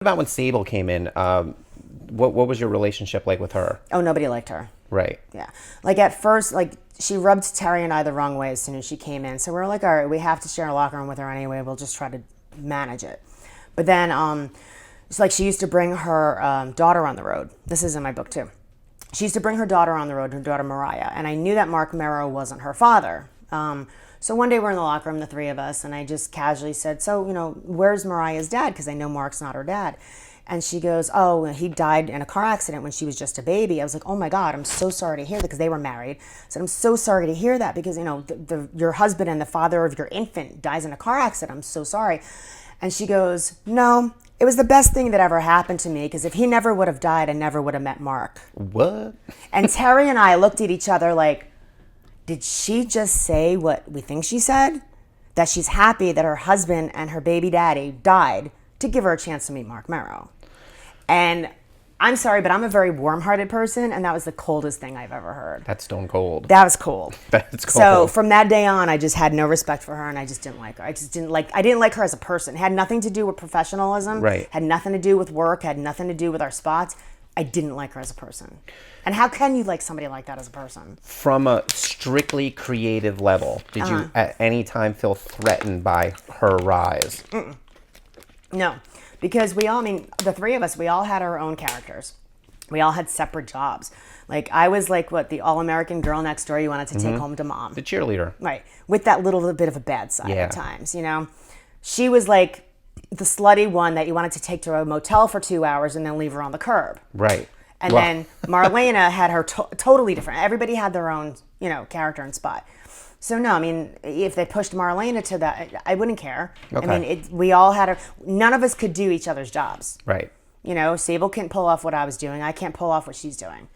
About when Sable came in, what was your relationship like with her? Oh, nobody liked her. Right. Yeah. Like at first, like she rubbed Terry and I the wrong way as soon as she came in. So we were like, all right, we have to share a locker room with her anyway. We'll just try to manage it. But then it's like she used to bring her daughter on the road. This is in my book too. She used to bring her daughter on the road, her daughter Mariah. And I knew that Mark Merrow wasn't her father. So one day we're in the locker room, the three of us, and I just casually said, so, where's Mariah's dad? Because I know Mark's not her dad. And she goes, oh, he died in a car accident when she was just a baby. I was like, oh my God, I'm so sorry to hear that, because they were married. I said, I'm so sorry to hear that, because, your husband and the father of your infant dies in a car accident. I'm so sorry. And she goes, no, it was the best thing that ever happened to me, because if he never would have died, I never would have met Mark. What? And Terry and I looked at each other like, did she just say what we think she said? That she's happy that her husband and her baby daddy died to give her a chance to meet Mark Merrow. And I'm sorry, but I'm a very warm-hearted person, and that was the coldest thing I've ever heard. That's stone cold. That was cold. That's cold. So from that day on, I just had no respect for her, and I just didn't like her. I didn't like her as a person. It had nothing to do with professionalism. Right. Had nothing to do with work. Had nothing to do with our spots. I didn't like her as a person. And how can you like somebody like that as a person? From a strictly creative level, did you at any time feel threatened by her rise? No, because the three of us, we all had our own characters. We all had separate jobs. Like I was like, the all-American girl next door you wanted to take home to mom. The cheerleader. Right. With that little bit of a bad side Yeah. at times, She was like the slutty one that you wanted to take to a motel for 2 hours and then leave her on the curb. Right. And then Marlena had her totally different. Everybody had their own, character and spot. So no, if they pushed Marlena to that, I wouldn't care. Okay. We all had none of us could do each other's jobs. Right. Sable can't pull off what I was doing. I can't pull off what she's doing.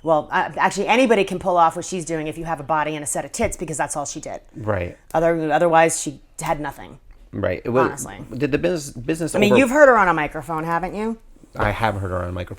Well, actually, anybody can pull off what she's doing if you have a body and a set of tits, because that's all she did. Right. Otherwise, she had nothing. Right. Honestly. Did the business? You've heard her on a microphone, haven't you? I have heard her on a microphone.